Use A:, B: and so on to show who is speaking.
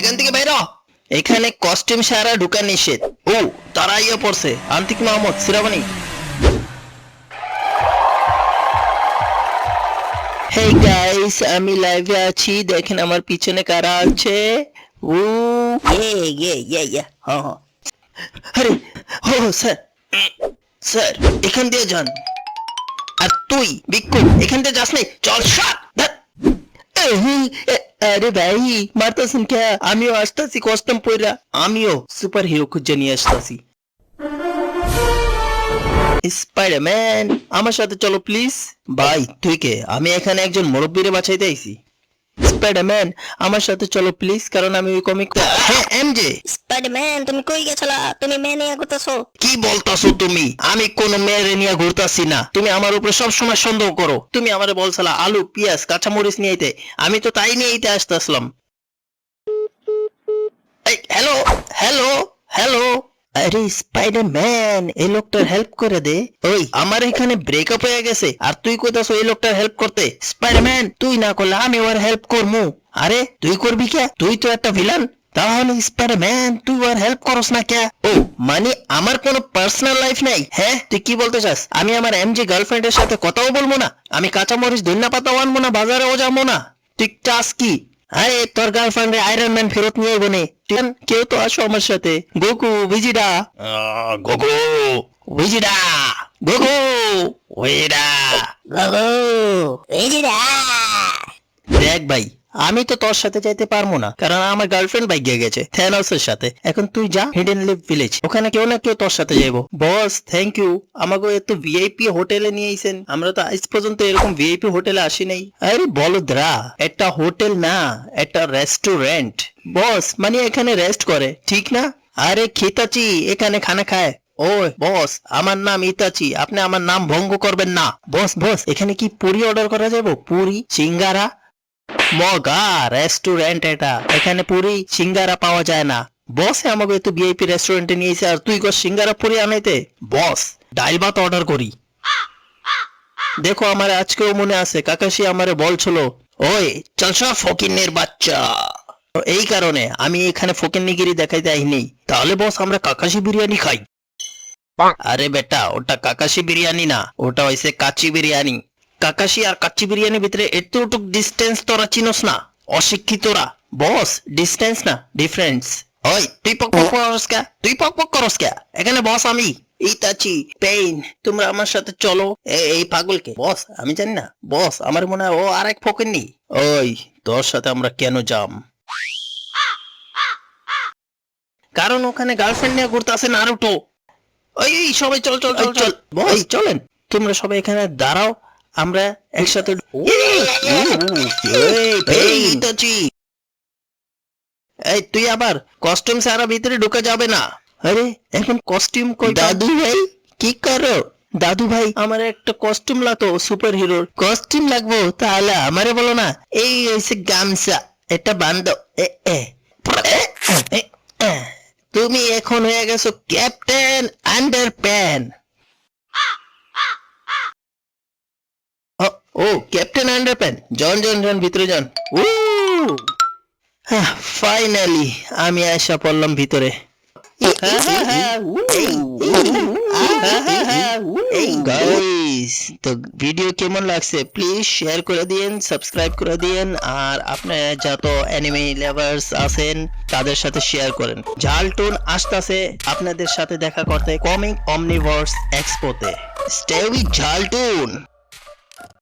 A: এখান থেকে বাইর হ। এখানে কস্টিউম সারা ঢুকা নিষেধ। ও তারা ইয়ে পড়ছে, আন্তিক মোহাম্মদ সিরাবানি। হেই গাইস, আমি লাইভে আছি, দেখেন আমার পিছনে কারা আছে। ও আরে ও স্যার, স্যার এখান দিয়ে যান। আর তুই বিক্কু এখান দিয়ে যাস নাই, চল শাট। আরে ভাই মারতাছেন কে? আমিও আসতাছি কস্টিউম পইরা, আমিও সুপার হিরো খুঁজে নিয়ে আসতাছি। স্পাইডারম্যান আমার সাথে চলো প্লিজ। ভাই তুই কে? আমি এখানে একজন মুরব্বীরে বাঁচাইতে আইছি। স্পাইডারম্যান আমার সাথে চলো প্লিজ, কারণ আমি ওই কমিক। হ্যাঁ এমজে।
B: স্পাইডারম্যান তুমি কই গেছলা? তুমি মেয়ে নিয়ে ঘুরতেছো?
A: কি বলতাছো তুমি? আমি কোনো মেয়েরে নিয়ে ঘুরতাছি না। তুমি আমার উপরে সব সময় সন্দেহ করো। তুমি আমারে বলছলা আলু পেঁয়াজ কাঁচামরিচ নিয়ে আইতে, আমি তো তাই নিয়ে আইতে আসতেছিলাম। Hello hello hello. আরে স্পাইডারম্যান এই লোকটার হেল্প করে দে। ওই আমার এখানে ব্রেকআপ হয়ে গেছে আর তুই কইতাছ এই লোকটার হেল্প করতে। স্পাইডারম্যান তুই না করলে আমি ওর হেল্প করমু। আরে তুই করবি কে? তুই তো একটা ভিলেন। তাহলে স্পাইডারম্যান তুই ওর হেল্প করস না কে? ও মানে আমার কোনো পার্সোনাল লাইফ নাই? হ্যাঁ তুই কি বলতে চাস? আমি আমার এমজি গার্লফ্রেন্ডের সাথে কথাও বলবো না? আমি কাঁচামরিচ ধনিয়া পাতাও আনবো না, বাজারেও যাবো না? তুই চাস কি? আরে তোর গার্লফ্রেন্ডে আয়রন ম্যান ফেরত নিয়ে আইবো নে। কেউ তো আসো আমার সাথে। গোকু ভিজিডা, গোকু ভিজিডা, গোকু ওইডা,
B: গগো এই যে
A: দেখ ভাই আমি তো তোর সাথে যাইতে পারবো না, কারণ আমার গার্লফ্রেন্ড বাইক গিয়ে গেছে থ্যানোসের সাথে। এখন তুই যা হিডেন লিভ ভিলেজ, ওখানে কেউ না কেউ তোর সাথে যাইবো। বস থ্যাংক ইউ, আমাকে এত ভিআইপি হোটেলে নিয়ে আইছেন। আমরা তো আজ পর্যন্ত এরকম ভিআইপি হোটেলে আসি নাই। আরে বলদরা, একটা হোটেল না, একটা রেস্টুরেন্ট। বস মানে এখানে রেস্ট করে, ঠিক না? আরে খিতাচি এখানে খানা খায়। ওই বস আমার নাম ইতাচি, আপনি আমার নাম ভঙ্গ করবেন না। বস বস এখানে কি পুরি অর্ডার করা যাবে? পুরি সিঙ্গারা? মগা রেস্টুরেন্ট এটা, এখানে পুরি সিঙ্গারা পাওয়া যায় না। বস আমাকে তো ভিআইপি রেস্টুরেন্টে নিয়েছে আর তুই কর সিঙ্গারা পুরি আনাইতে। বস ডাল ভাত অর্ডার করি। দেখো আমার আজকেও মনে আছে কাকাশি আমারে বলছিল, ওই চল সব ফকিন্নের বাচ্চা। এই কারণে আমি এখানে ফকিন্নিগিরি দেখাইতে আইনি। তাহলে বস আমরা কাকাশি বিরিয়ানি খাই। আরে বেটা ওটা কাকাশি বিরিয়ানি না, ওটা হইছে কাচ্চি বিরিয়ানি। কাকাশি আর কাচ্চি বিরিয়ানির ভিতরে এতটুক ডিস্টেন্স তোরা চিনোস না, অশিক্ষিতরা। বস ডিস্টেন্স না ডিফারেন্স। ওই তুই পক পক করস কে? তুই পক পক করস কে? এখানে বস আমি ইতাচি পেইন, তোমরা আমার সাথে চলো। এই পাগলকে বস আমি জানি না। বস আমার মনে হয় ও আরেক ফকিন্নি। ওই তোর সাথে আমরা কেন যাম? কারণ ওখানে গার্লফ্রেন্ড নিয়ে ঘুরতে আসে নারুটো। ওই সবাই চল চল চল চল। বস চলেন, তোমরা সবাই এখানে দাঁড়াও, আমরা একসাথে। এই তুই আবার কস্টিউম সারা ভিতরে ঢুকে যাবে না। আরে এখন কস্টিউম কই? দাদু ভাই কি করো? দাদু ভাই আমার একটা কস্টিউম লাগতো, সুপার হিরোর কস্টিউম লাগবো। তাহলে আমারে বলো না। এই হইছে গামছা, এটা বান্ধব। তুমি এখন হয়ে গেছো ক্যাপ্টেন আন্ডারপ্যান। ও ক্যাপ্টেন আন্ডারপ্যান, জন জন জন ভিতরে যান। ও ফাইনালি আমি আশা পড়লাম ভিতরে। গাইস তো ভিডিও কেমন লাগছে প্লিজ শেয়ার করে দিন, সাবস্ক্রাইব করে দিন, আর আপনারা যত অ্যানিমে লাভার্স আছেন তাদের সাথে শেয়ার করেন। ঝালটুন আসতেছে আপনাদের সাথে দেখা করতে কমিক অমনিভার্স এক্সপোতে। Stay with ঝালটুন।